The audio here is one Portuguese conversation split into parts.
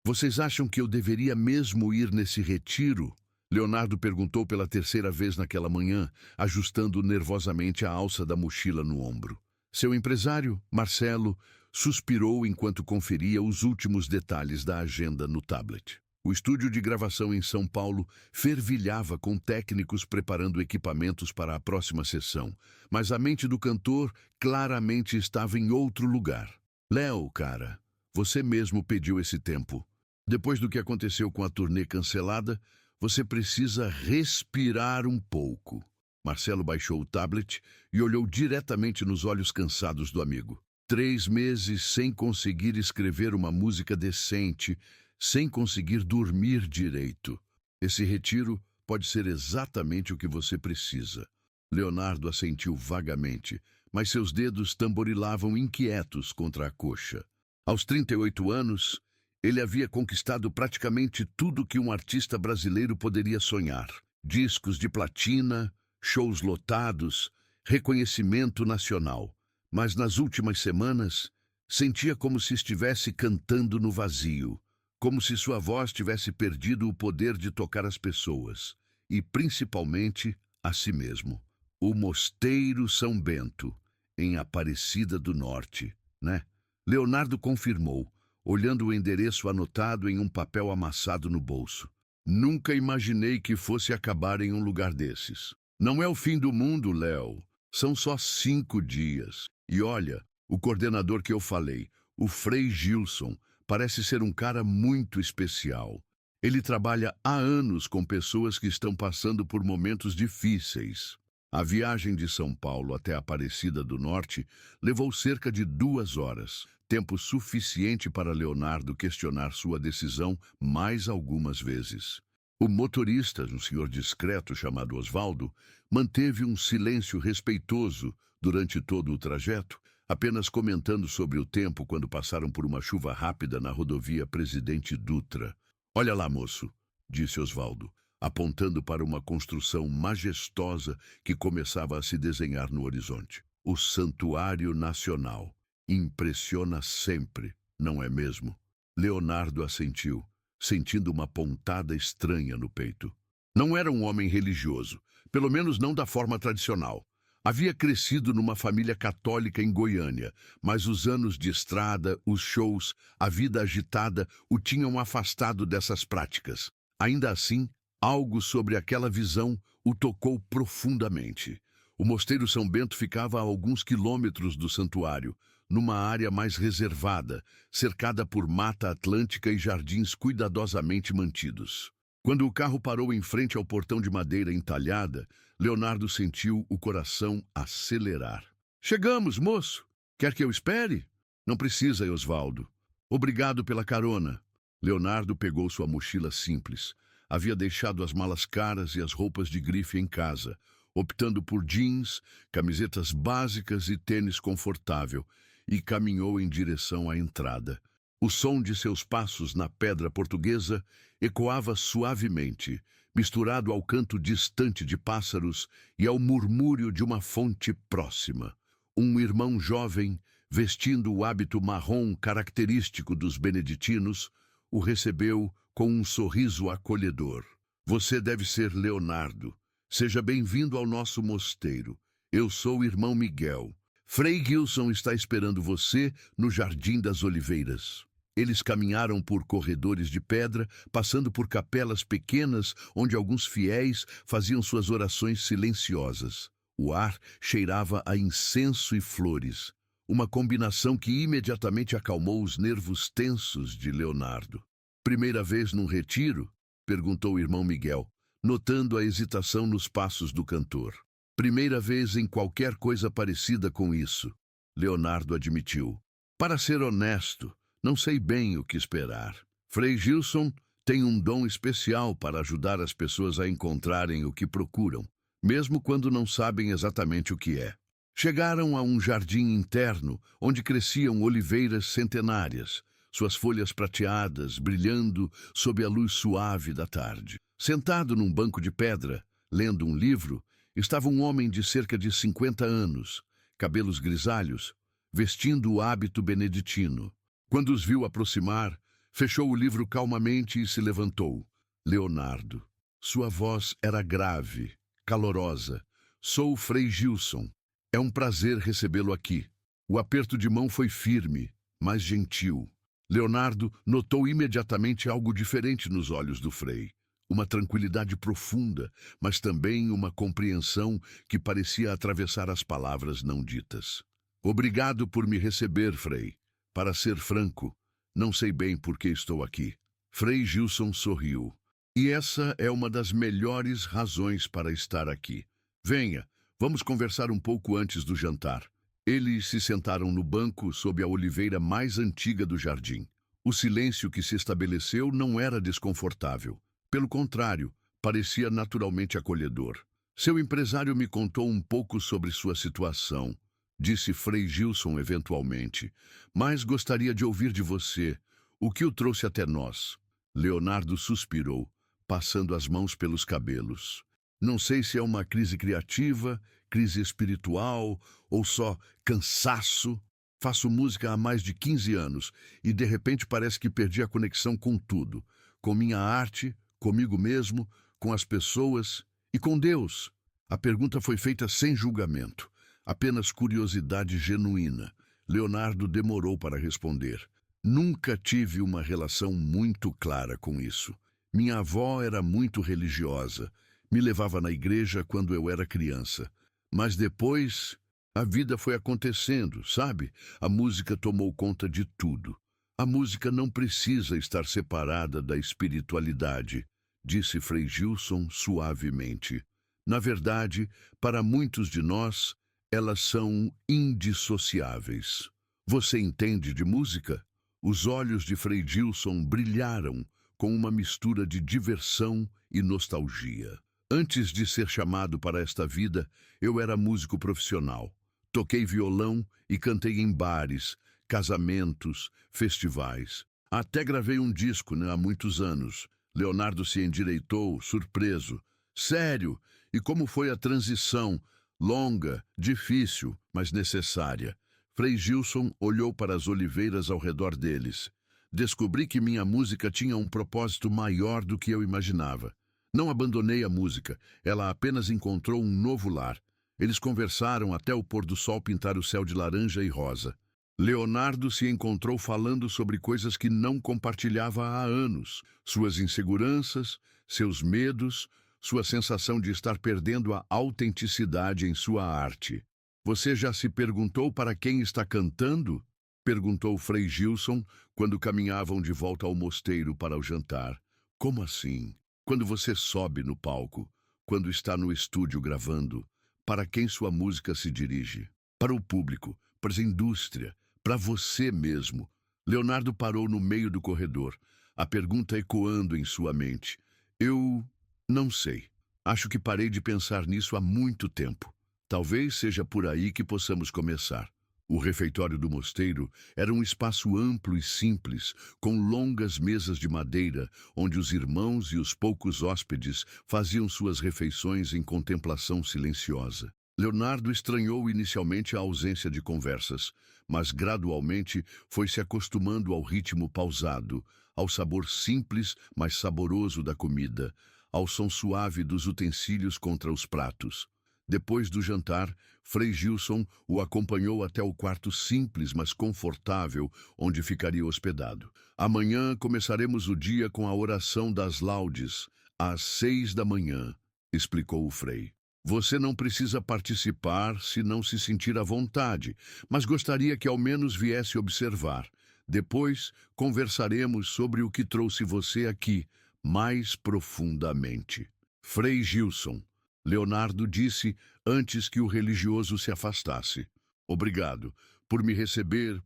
Vocês acham que eu deveria mesmo ir nesse retiro? Leonardo perguntou pela terceira vez naquela manhã, ajustando nervosamente a alça da mochila no ombro. Seu empresário, Marcelo, suspirou enquanto conferia os últimos detalhes da agenda no tablet. O estúdio de gravação em São Paulo fervilhava com técnicos preparando equipamentos para a próxima sessão, mas a mente do cantor claramente estava em outro lugar. Léo, cara, você mesmo pediu esse tempo. Depois do que aconteceu com a turnê cancelada, você precisa respirar um pouco. Marcelo baixou o tablet e olhou diretamente nos olhos cansados do amigo. 3 meses sem conseguir escrever uma música decente, sem conseguir dormir direito. Esse retiro pode ser exatamente o que você precisa. Leonardo assentiu vagamente, mas seus dedos tamborilavam inquietos contra a coxa. Aos 38 anos, ele havia conquistado praticamente tudo que um artista brasileiro poderia sonhar. Discos de platina, shows lotados, reconhecimento nacional. Mas nas últimas semanas, sentia como se estivesse cantando no vazio, como se sua voz tivesse perdido o poder de tocar as pessoas, e principalmente a si mesmo. O Mosteiro São Bento, em Aparecida do Norte, né? Leonardo confirmou, olhando o endereço anotado em um papel amassado no bolso. Nunca imaginei que fosse acabar em um lugar desses. Não é o fim do mundo, Léo. São só 5 dias. E olha, o coordenador que eu falei, o Frei Gilson, parece ser um cara muito especial. Ele trabalha há anos com pessoas que estão passando por momentos difíceis. A viagem de São Paulo até Aparecida do Norte levou cerca de 2 horas, tempo suficiente para Leonardo questionar sua decisão mais algumas vezes. O motorista, um senhor discreto chamado Osvaldo, manteve um silêncio respeitoso durante todo o trajeto, apenas comentando sobre o tempo quando passaram por uma chuva rápida na rodovia Presidente Dutra. "Olha lá, moço", disse Osvaldo, apontando para uma construção majestosa que começava a se desenhar no horizonte. "O Santuário Nacional. Impressiona sempre, não é mesmo?" Leonardo assentiu, sentindo uma pontada estranha no peito. Não era um homem religioso, pelo menos não da forma tradicional. Havia crescido numa família católica em Goiânia, mas os anos de estrada, os shows, a vida agitada o tinham afastado dessas práticas. Ainda assim, algo sobre aquela visão o tocou profundamente. O Mosteiro São Bento ficava a alguns quilômetros do santuário, numa área mais reservada, cercada por mata atlântica e jardins cuidadosamente mantidos. Quando o carro parou em frente ao portão de madeira entalhada, Leonardo sentiu o coração acelerar. "Chegamos, moço! Quer que eu espere?" "Não precisa, Osvaldo. Obrigado pela carona." Leonardo pegou sua mochila simples. Havia deixado as malas caras e as roupas de grife em casa, optando por jeans, camisetas básicas e tênis confortável, e caminhou em direção à entrada. O som de seus passos na pedra portuguesa ecoava suavemente, misturado ao canto distante de pássaros e ao murmúrio de uma fonte próxima. Um irmão jovem, vestindo o hábito marrom característico dos beneditinos, o recebeu com um sorriso acolhedor. "Você deve ser Leonardo. Seja bem-vindo ao nosso mosteiro. Eu sou o irmão Miguel. Frei Gilson está esperando você no Jardim das Oliveiras." Eles caminharam por corredores de pedra, passando por capelas pequenas onde alguns fiéis faziam suas orações silenciosas. O ar cheirava a incenso e flores, uma combinação que imediatamente acalmou os nervos tensos de Leonardo. "Primeira vez num retiro?" perguntou o irmão Miguel, notando a hesitação nos passos do cantor. "Primeira vez em qualquer coisa parecida com isso", Leonardo admitiu. "Para ser honesto, não sei bem o que esperar. Frei Gilson tem um dom especial para ajudar as pessoas a encontrarem o que procuram, mesmo quando não sabem exatamente o que é." Chegaram a um jardim interno onde cresciam oliveiras centenárias, suas folhas prateadas brilhando sob a luz suave da tarde. Sentado num banco de pedra, lendo um livro, estava um homem de cerca de 50 anos, cabelos grisalhos, vestindo o hábito beneditino. Quando os viu aproximar, Fechou o livro calmamente e se levantou. Leonardo. Sua voz era grave, calorosa. Sou o Frei Gilson. É um prazer recebê-lo aqui. O aperto de mão foi firme, mas gentil. Leonardo notou imediatamente algo diferente nos olhos do Frei. Uma tranquilidade profunda, mas também uma compreensão que parecia atravessar as palavras não ditas. Obrigado por me receber, Frei. Para ser franco, não sei bem por que estou aqui. Frei Gilson sorriu. E essa é uma das melhores razões para estar aqui. Venha, vamos conversar um pouco antes do jantar. Eles se sentaram no banco sob a oliveira mais antiga do jardim. O silêncio que se estabeleceu não era desconfortável. Pelo contrário, parecia naturalmente acolhedor. Seu empresário me contou um pouco sobre sua situação, disse Frei Gilson eventualmente, mas gostaria de ouvir de você. O que o trouxe até nós? Leonardo suspirou, passando as mãos pelos cabelos. Não sei se é uma crise criativa, crise espiritual ou só cansaço. Faço música há mais de 15 anos e de repente parece que perdi a conexão com tudo. Com minha arte, comigo mesmo, com as pessoas e com Deus. A pergunta foi feita sem julgamento, apenas curiosidade genuína. Leonardo demorou para responder. Nunca tive uma relação muito clara com isso. Minha avó era muito religiosa. Me levava na igreja quando eu era criança. Mas depois, a vida foi acontecendo, sabe? A música tomou conta de tudo. A música não precisa estar separada da espiritualidade, disse Frei Gilson suavemente. Na verdade, para muitos de nós, elas são indissociáveis. Você entende de música? Os olhos de Frei Gilson brilharam com uma mistura de diversão e nostalgia. Antes de ser chamado para esta vida, eu era músico profissional. Toquei violão e cantei em bares, casamentos, festivais. Até gravei um disco, há muitos anos. Leonardo se endireitou, surpreso. Sério? E como foi a transição? Longa, difícil, mas necessária. Frei Gilson olhou para as oliveiras ao redor deles. Descobri que minha música tinha um propósito maior do que eu imaginava. Não abandonei a música, ela apenas encontrou um novo lar. Eles conversaram até o pôr do sol pintar o céu de laranja e rosa. Leonardo se encontrou falando sobre coisas que não compartilhava há anos. Suas inseguranças, seus medos, sua sensação de estar perdendo a autenticidade em sua arte. Você já se perguntou para quem está cantando? Perguntou Frei Gilson quando caminhavam de volta ao mosteiro para o jantar. Como assim? Quando você sobe no palco, quando está no estúdio gravando, para quem sua música se dirige? Para o público, para a indústria, para você mesmo. Leonardo parou no meio do corredor, a pergunta ecoando em sua mente. Eu não sei. Acho que parei de pensar nisso há muito tempo. Talvez seja por aí que possamos começar. O refeitório do mosteiro era um espaço amplo e simples, com longas mesas de madeira, onde os irmãos e os poucos hóspedes faziam suas refeições em contemplação silenciosa. Leonardo estranhou inicialmente a ausência de conversas, mas gradualmente foi se acostumando ao ritmo pausado, ao sabor simples, mas saboroso da comida, ao som suave dos utensílios contra os pratos. Depois do jantar, Frei Gilson o acompanhou até o quarto simples, mas confortável, onde ficaria hospedado. Amanhã começaremos o dia com a oração das laudes, às 6 da manhã, explicou o Frei. Você não precisa participar se não se sentir à vontade, mas gostaria que ao menos viesse observar. Depois, conversaremos sobre o que trouxe você aqui, mais profundamente. Frei Gilson, Leonardo disse antes que o religioso se afastasse. Obrigado por me receber,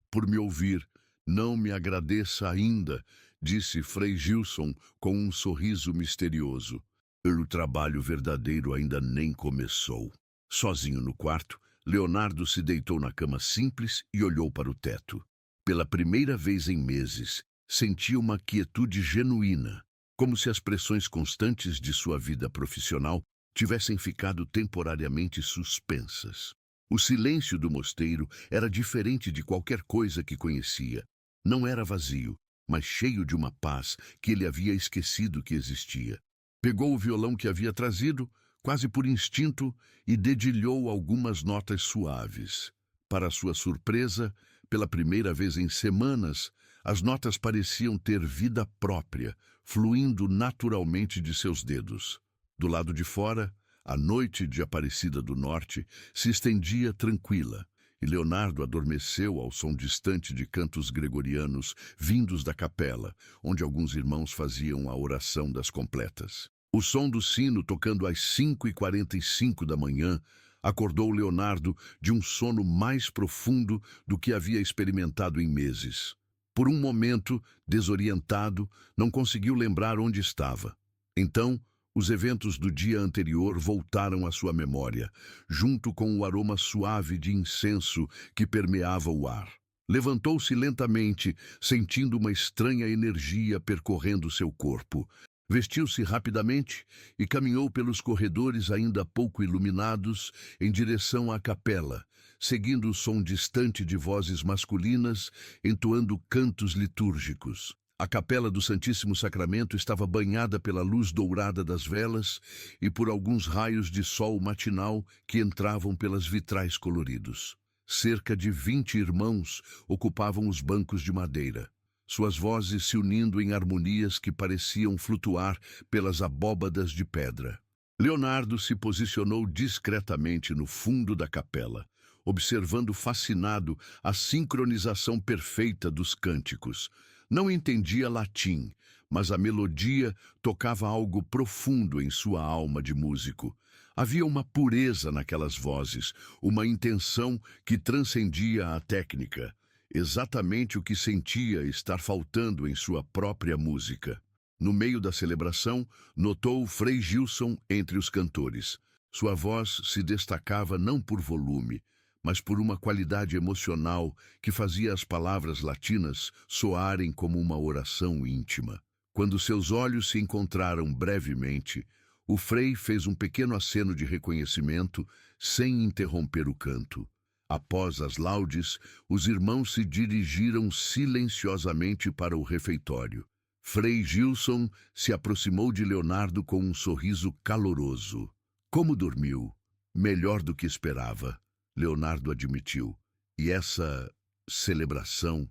por me ouvir. Não me agradeça ainda, disse Frei Gilson com um sorriso misterioso. O trabalho verdadeiro ainda nem começou. Sozinho no quarto, Leonardo se deitou na cama simples e olhou para o teto. Pela primeira vez em meses, sentia uma quietude genuína, como se as pressões constantes de sua vida profissional tivessem ficado temporariamente suspensas. O silêncio do mosteiro era diferente de qualquer coisa que conhecia. Não era vazio, mas cheio de uma paz que ele havia esquecido que existia. Pegou o violão que havia trazido, quase por instinto, e dedilhou algumas notas suaves. Para sua surpresa, pela primeira vez em semanas, as notas pareciam ter vida própria, fluindo naturalmente de seus dedos. Do lado de fora, a noite de Aparecida do Norte se estendia tranquila, e Leonardo adormeceu ao som distante de cantos gregorianos vindos da capela, onde alguns irmãos faziam a oração das completas. O som do sino tocando às 5h45 da manhã acordou Leonardo de um sono mais profundo do que havia experimentado em meses. Por um momento, desorientado, não conseguiu lembrar onde estava. Então, os eventos do dia anterior voltaram à sua memória, junto com o aroma suave de incenso que permeava o ar. Levantou-se lentamente, sentindo uma estranha energia percorrendo seu corpo. Vestiu-se rapidamente e caminhou pelos corredores ainda pouco iluminados em direção à capela, seguindo o som distante de vozes masculinas entoando cantos litúrgicos. A capela do Santíssimo Sacramento estava banhada pela luz dourada das velas e por alguns raios de sol matinal que entravam pelas vitrais coloridos. Cerca de 20 irmãos ocupavam os bancos de madeira, suas vozes se unindo em harmonias que pareciam flutuar pelas abóbadas de pedra. Leonardo se posicionou discretamente no fundo da capela, observando fascinado a sincronização perfeita dos cânticos. Não entendia latim, mas a melodia tocava algo profundo em sua alma de músico. Havia uma pureza naquelas vozes, uma intenção que transcendia a técnica, exatamente o que sentia estar faltando em sua própria música. No meio da celebração, notou Frei Gilson entre os cantores. Sua voz se destacava não por volume, mas por uma qualidade emocional que fazia as palavras latinas soarem como uma oração íntima. Quando seus olhos se encontraram brevemente, o Frei fez um pequeno aceno de reconhecimento, sem interromper o canto. Após as laudes, os irmãos se dirigiram silenciosamente para o refeitório. Frei Gilson se aproximou de Leonardo com um sorriso caloroso. Como dormiu? Melhor do que esperava, Leonardo admitiu. E essa celebração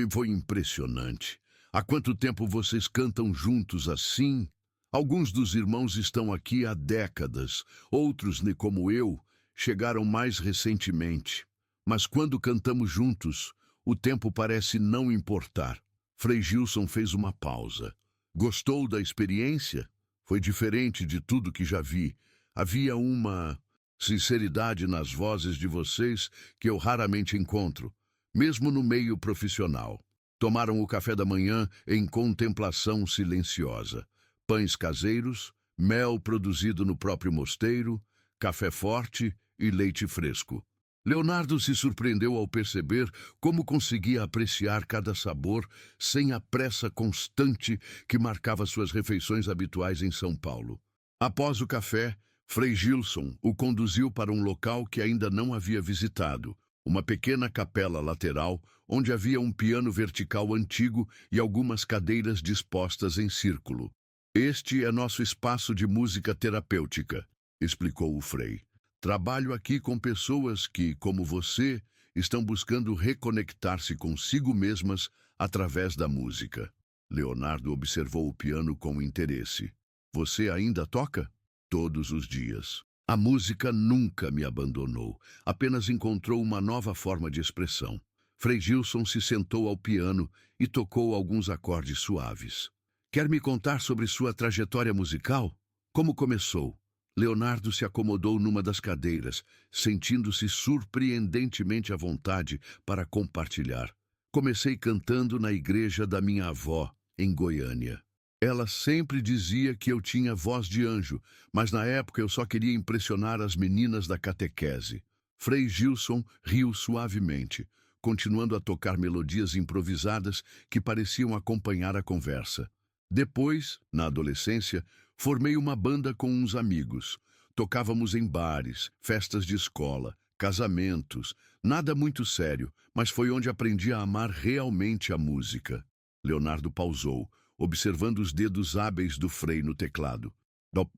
foi impressionante. Há quanto tempo vocês cantam juntos assim? Alguns dos irmãos estão aqui há décadas, outros, como eu, chegaram mais recentemente. Mas quando cantamos juntos, o tempo parece não importar. Frei Gilson fez uma pausa. Gostou da experiência? Foi diferente de tudo que já vi. Havia uma sinceridade nas vozes de vocês que eu raramente encontro, mesmo no meio profissional. Tomaram o café da manhã em contemplação silenciosa. Pães caseiros, mel produzido no próprio mosteiro, café forte e leite fresco. Leonardo se surpreendeu ao perceber como conseguia apreciar cada sabor sem a pressa constante que marcava suas refeições habituais em São Paulo. Após o café, Frei Gilson o conduziu para um local que ainda não havia visitado, uma pequena capela lateral onde havia um piano vertical antigo e algumas cadeiras dispostas em círculo. Este é nosso espaço de música terapêutica, explicou o Frei. Trabalho aqui com pessoas que, como você, estão buscando reconectar-se consigo mesmas através da música. Leonardo observou o piano com interesse. Você ainda toca? Todos os dias. A música nunca me abandonou, apenas encontrou uma nova forma de expressão. Frei Gilson se sentou ao piano e tocou alguns acordes suaves. Quer me contar sobre sua trajetória musical? Como começou? Leonardo se acomodou numa das cadeiras, sentindo-se surpreendentemente à vontade para compartilhar. Comecei cantando na igreja da minha avó, em Goiânia. Ela sempre dizia que eu tinha voz de anjo, mas na época eu só queria impressionar as meninas da catequese. Frei Gilson riu suavemente, continuando a tocar melodias improvisadas que pareciam acompanhar a conversa. Depois, na adolescência, formei uma banda com uns amigos. Tocávamos em bares, festas de escola, casamentos, nada muito sério, mas foi onde aprendi a amar realmente a música. Leonardo pausou, observando os dedos hábeis do Frei no teclado.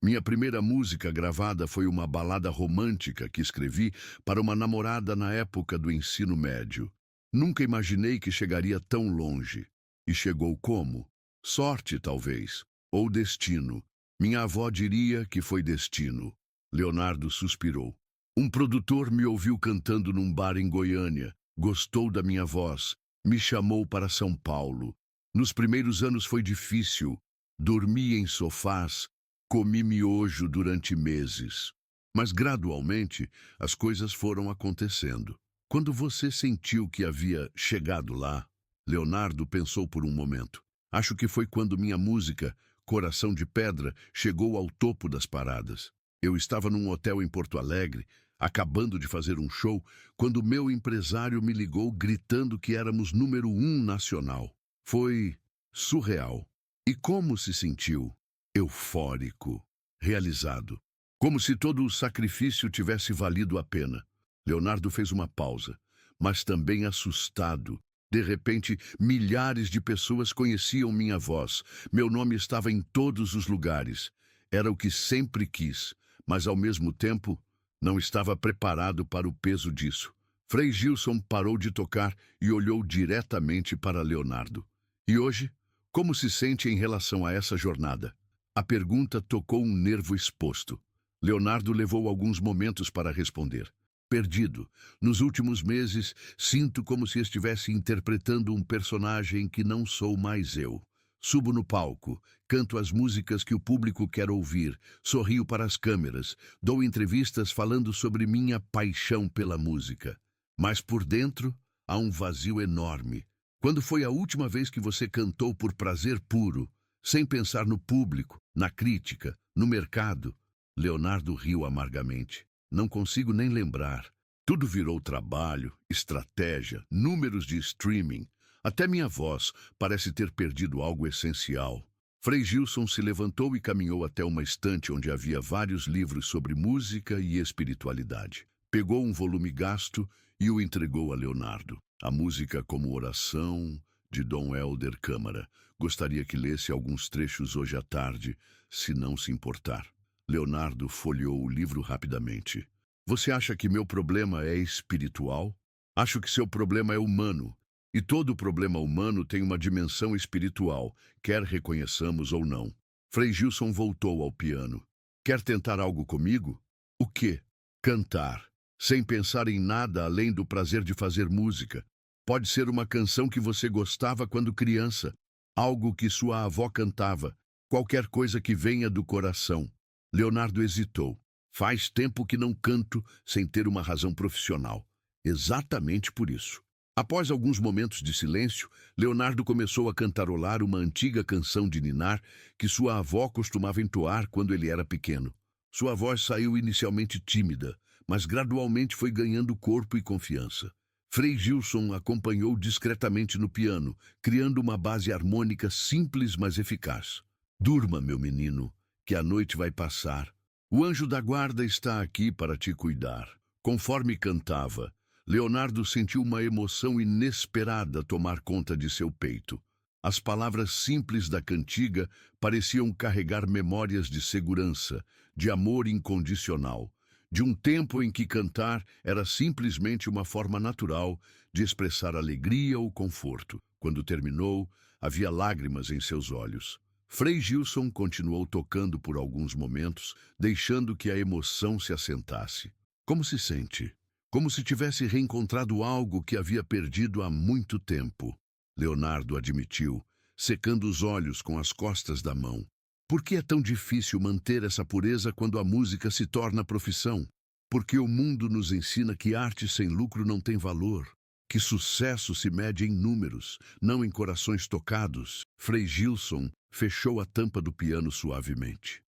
Minha primeira música gravada foi uma balada romântica que escrevi para uma namorada na época do ensino médio. Nunca imaginei que chegaria tão longe. E chegou como? Sorte, talvez. Ou destino. Minha avó diria que foi destino. Leonardo suspirou. Um produtor me ouviu cantando num bar em Goiânia, gostou da minha voz, me chamou para São Paulo. Nos primeiros anos foi difícil. Dormi em sofás, comi miojo durante meses. Mas gradualmente as coisas foram acontecendo. Quando você sentiu que havia chegado lá, Leonardo pensou por um momento. Acho que foi quando minha música, Coração de Pedra, chegou ao topo das paradas. Eu estava num hotel em Porto Alegre, acabando de fazer um show, quando meu empresário me ligou gritando que éramos número 1 nacional. Foi surreal. E como se sentiu? Eufórico, realizado. Como se todo o sacrifício tivesse valido a pena. Leonardo fez uma pausa, mas também assustado. De repente, milhares de pessoas conheciam minha voz. Meu nome estava em todos os lugares. Era o que sempre quis, mas ao mesmo tempo, não estava preparado para o peso disso. Frei Gilson parou de tocar e olhou diretamente para Leonardo. E hoje, como se sente em relação a essa jornada? A pergunta tocou um nervo exposto. Leonardo levou alguns momentos para responder. Perdido. Nos últimos meses, sinto como se estivesse interpretando um personagem que não sou mais eu. Subo no palco, canto as músicas que o público quer ouvir, sorrio para as câmeras, dou entrevistas falando sobre minha paixão pela música. Mas por dentro, há um vazio enorme. Quando foi a última vez que você cantou por prazer puro, sem pensar no público, na crítica, no mercado? Leonardo riu amargamente. Não consigo nem lembrar. Tudo virou trabalho, estratégia, números de streaming. Até minha voz parece ter perdido algo essencial. Frei Gilson se levantou e caminhou até uma estante onde havia vários livros sobre música e espiritualidade. Pegou um volume gasto e o entregou a Leonardo. A música como oração, de Dom Helder Câmara. Gostaria que lesse alguns trechos hoje à tarde, se não se importar. Leonardo folheou o livro rapidamente. Você acha que meu problema é espiritual? Acho que seu problema é humano. E todo problema humano tem uma dimensão espiritual, quer reconheçamos ou não. Frei Gilson voltou ao piano. Quer tentar algo comigo? O quê? Cantar. Sem pensar em nada além do prazer de fazer música. Pode ser uma canção que você gostava quando criança. Algo que sua avó cantava. Qualquer coisa que venha do coração. Leonardo hesitou. Faz tempo que não canto sem ter uma razão profissional. Exatamente por isso. Após alguns momentos de silêncio, Leonardo começou a cantarolar uma antiga canção de ninar que sua avó costumava entoar quando ele era pequeno. Sua voz saiu inicialmente tímida, mas gradualmente foi ganhando corpo e confiança. Frei Gilson acompanhou discretamente no piano, criando uma base harmônica simples, mas eficaz. Durma, meu menino, que a noite vai passar. O anjo da guarda está aqui para te cuidar. Conforme cantava, Leonardo sentiu uma emoção inesperada tomar conta de seu peito. As palavras simples da cantiga pareciam carregar memórias de segurança, de amor incondicional, de um tempo em que cantar era simplesmente uma forma natural de expressar alegria ou conforto. Quando terminou, havia lágrimas em seus olhos. Frei Gilson continuou tocando por alguns momentos, deixando que a emoção se assentasse. Como se sente? Como se tivesse reencontrado algo que havia perdido há muito tempo. Leonardo admitiu, secando os olhos com as costas da mão. Por que é tão difícil manter essa pureza quando a música se torna profissão? Porque o mundo nos ensina que arte sem lucro não tem valor, que sucesso se mede em números, não em corações tocados. Frei Gilson fechou a tampa do piano suavemente.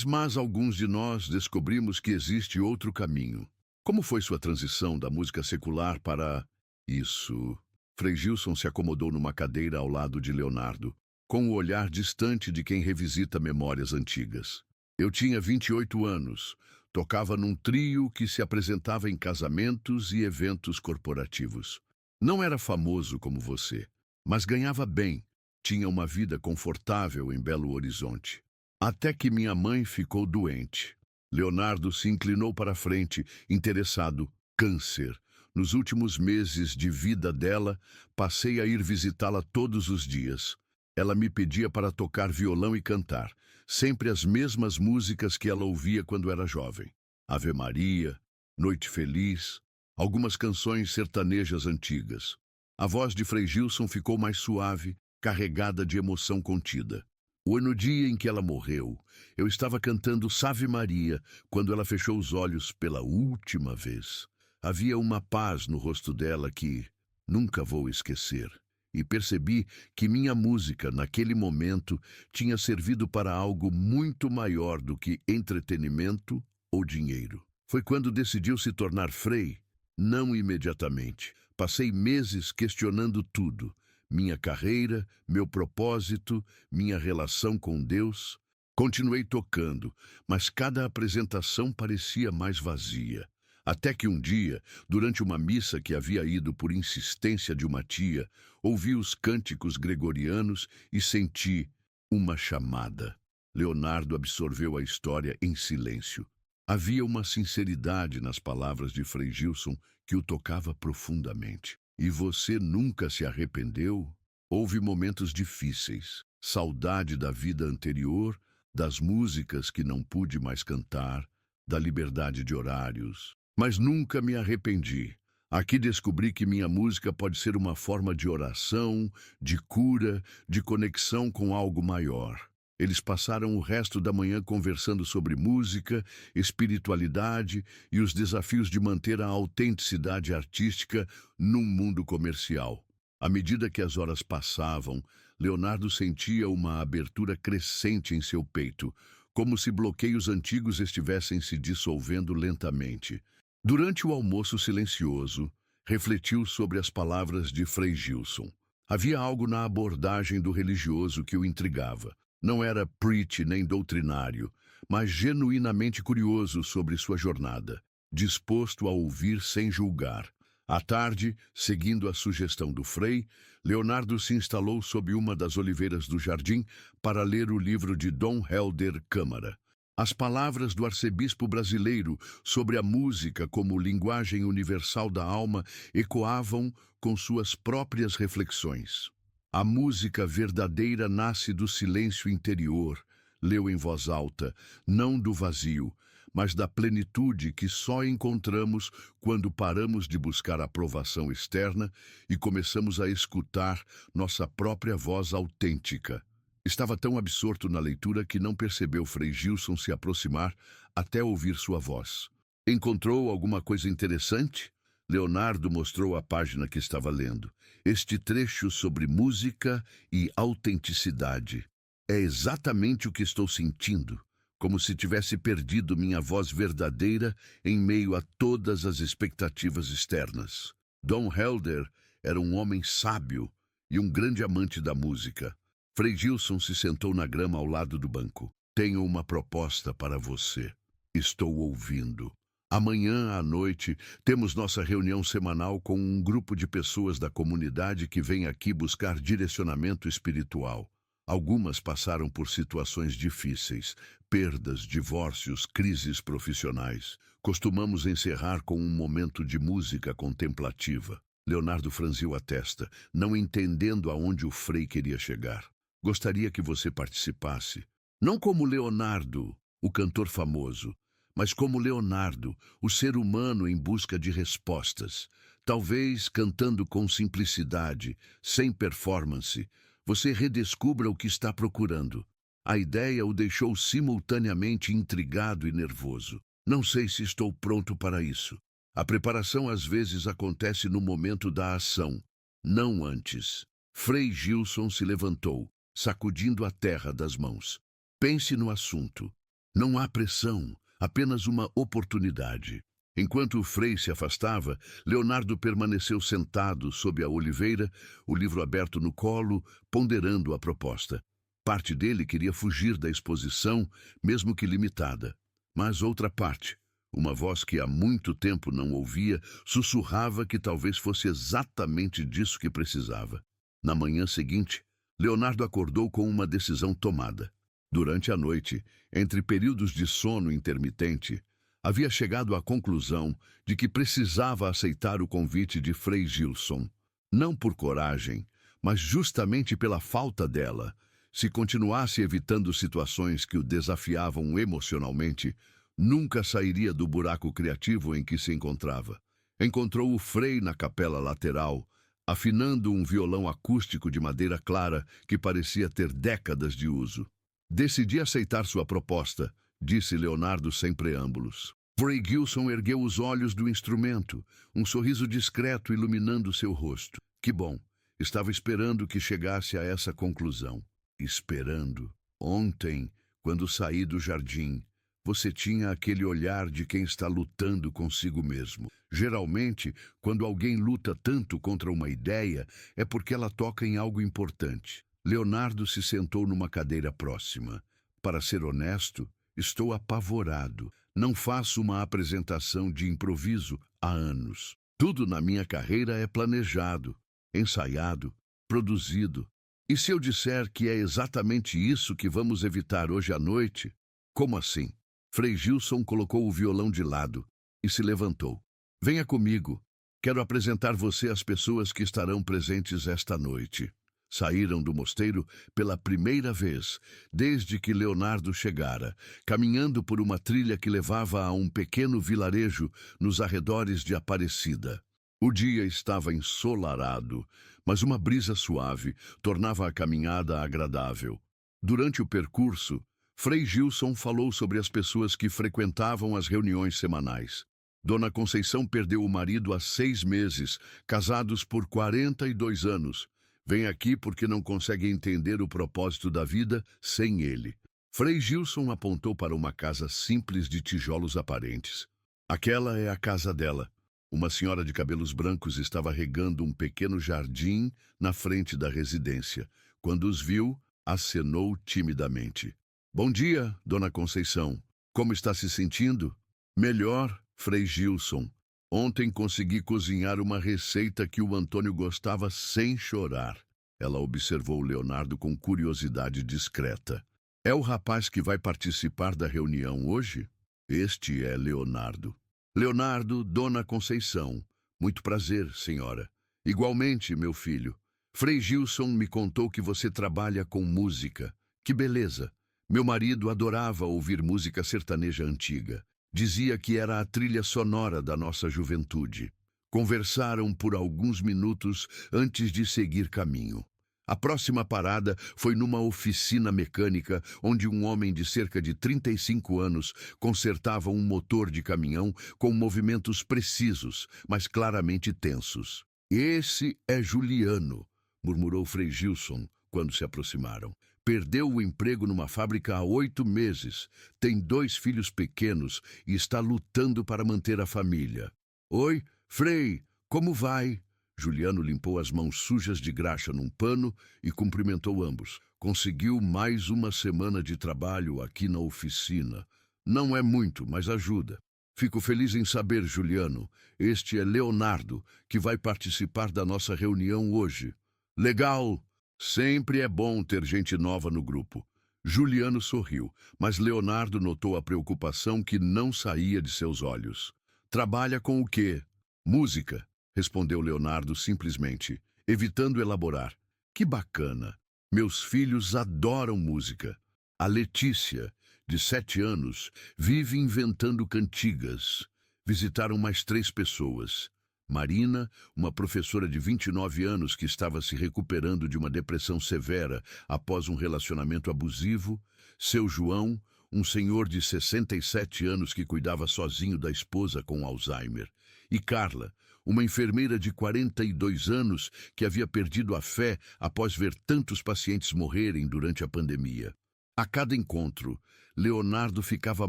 Mas alguns de nós descobrimos que existe outro caminho. Como foi sua transição da música secular para isso? Frei Gilson se acomodou numa cadeira ao lado de Leonardo, com o olhar distante de quem revisita memórias antigas. Eu tinha 28 anos, tocava num trio que se apresentava em casamentos e eventos corporativos. Não era famoso como você, mas ganhava bem. Tinha uma vida confortável em Belo Horizonte. Até que minha mãe ficou doente. Leonardo se inclinou para a frente, interessado. Câncer. Nos últimos meses de vida dela, passei a ir visitá-la todos os dias. Ela me pedia para tocar violão e cantar, sempre as mesmas músicas que ela ouvia quando era jovem. Ave Maria, Noite Feliz, algumas canções sertanejas antigas. A voz de Frei Gilson ficou mais suave, carregada de emoção contida. No dia em que ela morreu, eu estava cantando Ave Maria quando ela fechou os olhos pela última vez. Havia uma paz no rosto dela que nunca vou esquecer. E percebi que minha música, naquele momento, tinha servido para algo muito maior do que entretenimento ou dinheiro. Foi quando decidiu se tornar frei? Não imediatamente. Passei meses questionando tudo. Minha carreira, meu propósito, minha relação com Deus. Continuei tocando, mas cada apresentação parecia mais vazia. Até que um dia, durante uma missa que havia ido por insistência de uma tia, ouvi os cânticos gregorianos e senti uma chamada. Leonardo absorveu a história em silêncio. Havia uma sinceridade nas palavras de Frei Gilson que o tocava profundamente. E você nunca se arrependeu? Houve momentos difíceis, saudade da vida anterior, das músicas que não pude mais cantar, da liberdade de horários. Mas nunca me arrependi. Aqui descobri que minha música pode ser uma forma de oração, de cura, de conexão com algo maior. Eles passaram o resto da manhã conversando sobre música, espiritualidade e os desafios de manter a autenticidade artística num mundo comercial. À medida que as horas passavam, Leonardo sentia uma abertura crescente em seu peito, como se bloqueios antigos estivessem se dissolvendo lentamente. Durante o almoço silencioso, refletiu sobre as palavras de Frei Gilson. Havia algo na abordagem do religioso que o intrigava. Não era preach nem doutrinário, mas genuinamente curioso sobre sua jornada, disposto a ouvir sem julgar. À tarde, seguindo a sugestão do Frei, Leonardo se instalou sob uma das oliveiras do jardim para ler o livro de Dom Helder Câmara. As palavras do arcebispo brasileiro sobre a música como linguagem universal da alma ecoavam com suas próprias reflexões. A música verdadeira nasce do silêncio interior, leu em voz alta, não do vazio, mas da plenitude que só encontramos quando paramos de buscar aprovação externa e começamos a escutar nossa própria voz autêntica. Estava tão absorto na leitura que não percebeu Frei Gilson se aproximar até ouvir sua voz. Encontrou alguma coisa interessante? Leonardo mostrou a página que estava lendo. Este trecho sobre música e autenticidade. É exatamente o que estou sentindo, como se tivesse perdido minha voz verdadeira em meio a todas as expectativas externas. Dom Helder era um homem sábio e um grande amante da música. Frei Gilson se sentou na grama ao lado do banco. Tenho uma proposta para você. Estou ouvindo. Amanhã à noite temos nossa reunião semanal com um grupo de pessoas da comunidade que vem aqui buscar direcionamento espiritual. Algumas passaram por situações difíceis, perdas, divórcios, crises profissionais. Costumamos encerrar com um momento de música contemplativa. Leonardo franziu a testa, não entendendo aonde o Frei queria chegar. Gostaria que você participasse. Não como Leonardo, o cantor famoso, mas como Leonardo, o ser humano em busca de respostas. Talvez, cantando com simplicidade, sem performance, você redescubra o que está procurando. A ideia o deixou simultaneamente intrigado e nervoso. Não sei se estou pronto para isso. A preparação às vezes acontece no momento da ação, não antes. Frei Gilson se levantou, sacudindo a terra das mãos. Pense no assunto. Não há pressão, apenas uma oportunidade. Enquanto o Frei se afastava, Leonardo permaneceu sentado sob a oliveira, o livro aberto no colo, ponderando a proposta. Parte dele queria fugir da exposição, mesmo que limitada. Mas outra parte, uma voz que há muito tempo não ouvia, sussurrava que talvez fosse exatamente disso que precisava. Na manhã seguinte, Leonardo acordou com uma decisão tomada. Durante a noite, entre períodos de sono intermitente, havia chegado à conclusão de que precisava aceitar o convite de Frei Gilson. Não por coragem, mas justamente pela falta dela. Se continuasse evitando situações que o desafiavam emocionalmente, nunca sairia do buraco criativo em que se encontrava. Encontrou o Frei na capela lateral, afinando um violão acústico de madeira clara que parecia ter décadas de uso. Decidi aceitar sua proposta, disse Leonardo sem preâmbulos. Frei Gilson ergueu os olhos do instrumento, um sorriso discreto iluminando seu rosto. Que bom, estava esperando que chegasse a essa conclusão. Esperando. Ontem, quando saí do jardim, você tinha aquele olhar de quem está lutando consigo mesmo. Geralmente, quando alguém luta tanto contra uma ideia, é porque ela toca em algo importante. Leonardo se sentou numa cadeira próxima. Para ser honesto, estou apavorado. Não faço uma apresentação de improviso há anos. Tudo na minha carreira é planejado, ensaiado, produzido. E se eu disser que é exatamente isso que vamos evitar hoje à noite? Como assim? Frei Gilson colocou o violão de lado e se levantou. Venha comigo. Quero apresentar você às pessoas que estarão presentes esta noite. Saíram do mosteiro pela primeira vez, desde que Leonardo chegara, caminhando por uma trilha que levava a um pequeno vilarejo nos arredores de Aparecida. O dia estava ensolarado, mas uma brisa suave tornava a caminhada agradável. Durante o percurso, Frei Gilson falou sobre as pessoas que frequentavam as reuniões semanais. Dona Conceição perdeu o marido há 6 meses, casados por 42 anos. Vem aqui porque não consegue entender o propósito da vida sem ele. Frei Gilson apontou para uma casa simples de tijolos aparentes. Aquela é a casa dela. Uma senhora de cabelos brancos estava regando um pequeno jardim na frente da residência. Quando os viu, acenou timidamente. Bom dia, Dona Conceição. Como está se sentindo? Melhor, Frei Gilson. Ontem consegui cozinhar uma receita que o Antônio gostava sem chorar. Ela observou Leonardo com curiosidade discreta. É o rapaz que vai participar da reunião hoje? Este é Leonardo. Leonardo, Dona Conceição. Muito prazer, senhora. Igualmente, meu filho. Frei Gilson me contou que você trabalha com música. Que beleza! Meu marido adorava ouvir música sertaneja antiga. Dizia que era a trilha sonora da nossa juventude. Conversaram por alguns minutos antes de seguir caminho. A próxima parada foi numa oficina mecânica onde um homem de cerca de 35 anos consertava um motor de caminhão com movimentos precisos, mas claramente tensos. Esse é Juliano, murmurou Frei Gilson quando se aproximaram. Perdeu o emprego numa fábrica há 8 meses, tem 2 filhos pequenos e está lutando para manter a família. Oi, Frei, como vai? Juliano limpou as mãos sujas de graxa num pano e cumprimentou ambos. Conseguiu mais uma semana de trabalho aqui na oficina. Não é muito, mas ajuda. Fico feliz em saber, Juliano. Este é Leonardo, que vai participar da nossa reunião hoje. Legal! Sempre é bom ter gente nova no grupo. Juliano sorriu, mas Leonardo notou a preocupação que não saía de seus olhos. Trabalha com o quê? Música, respondeu Leonardo simplesmente, evitando elaborar. Que bacana! Meus filhos adoram música. A Letícia, de 7 anos, vive inventando cantigas. Visitaram mais 3 pessoas. Marina, uma professora de 29 anos que estava se recuperando de uma depressão severa após um relacionamento abusivo, seu João, um senhor de 67 anos que cuidava sozinho da esposa com Alzheimer, e Carla, uma enfermeira de 42 anos que havia perdido a fé após ver tantos pacientes morrerem durante a pandemia. A cada encontro, Leonardo ficava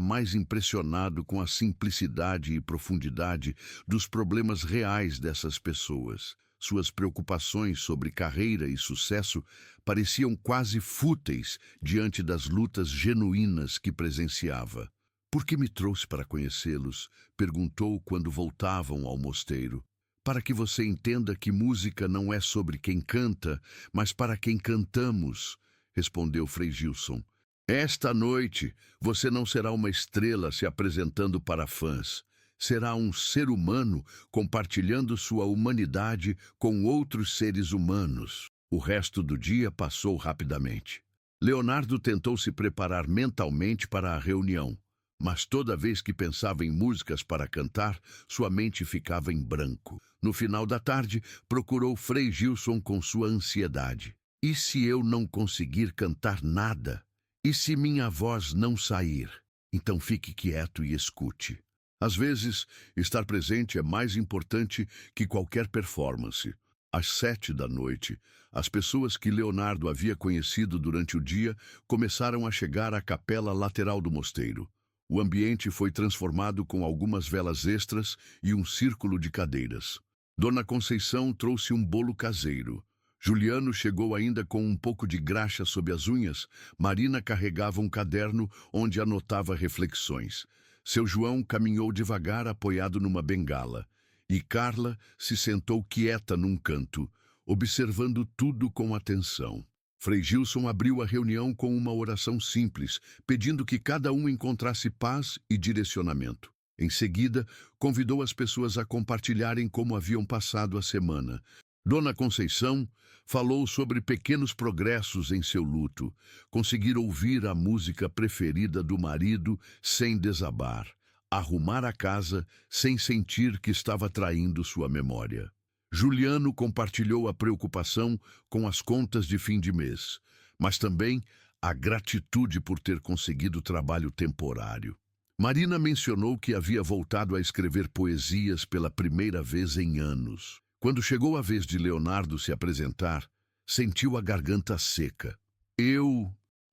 mais impressionado com a simplicidade e profundidade dos problemas reais dessas pessoas. Suas preocupações sobre carreira e sucesso pareciam quase fúteis diante das lutas genuínas que presenciava. "Por que me trouxe para conhecê-los?" perguntou quando voltavam ao mosteiro. para que você entenda que música não é sobre quem canta, mas para quem cantamos, respondeu Frei Gilson. Esta noite, você não será uma estrela se apresentando para fãs. Será um ser humano compartilhando sua humanidade com outros seres humanos. O resto do dia passou rapidamente. Leonardo tentou se preparar mentalmente para a reunião, mas toda vez que pensava em músicas para cantar, sua mente ficava em branco. No final da tarde, procurou Frei Gilson com sua ansiedade. E se eu não conseguir cantar nada? E se minha voz não sair? Então fique quieto e escute. Às vezes, estar presente é mais importante que qualquer performance. Às 7 da noite, as pessoas que Leonardo havia conhecido durante o dia começaram a chegar à capela lateral do mosteiro. O ambiente foi transformado com algumas velas extras e um círculo de cadeiras. Dona Conceição trouxe um bolo caseiro. Juliano chegou ainda com um pouco de graxa sob as unhas. Marina carregava um caderno onde anotava reflexões. Seu João caminhou devagar apoiado numa bengala. E Carla se sentou quieta num canto, observando tudo com atenção. Frei Gilson abriu a reunião com uma oração simples, pedindo que cada um encontrasse paz e direcionamento. Em seguida, convidou as pessoas a compartilharem como haviam passado a semana. Dona Conceição falou sobre pequenos progressos em seu luto, conseguir ouvir a música preferida do marido sem desabar, arrumar a casa sem sentir que estava traindo sua memória. Juliano compartilhou a preocupação com as contas de fim de mês, mas também a gratitude por ter conseguido trabalho temporário. Marina mencionou que havia voltado a escrever poesias pela primeira vez em anos. Quando chegou a vez de Leonardo se apresentar, sentiu a garganta seca.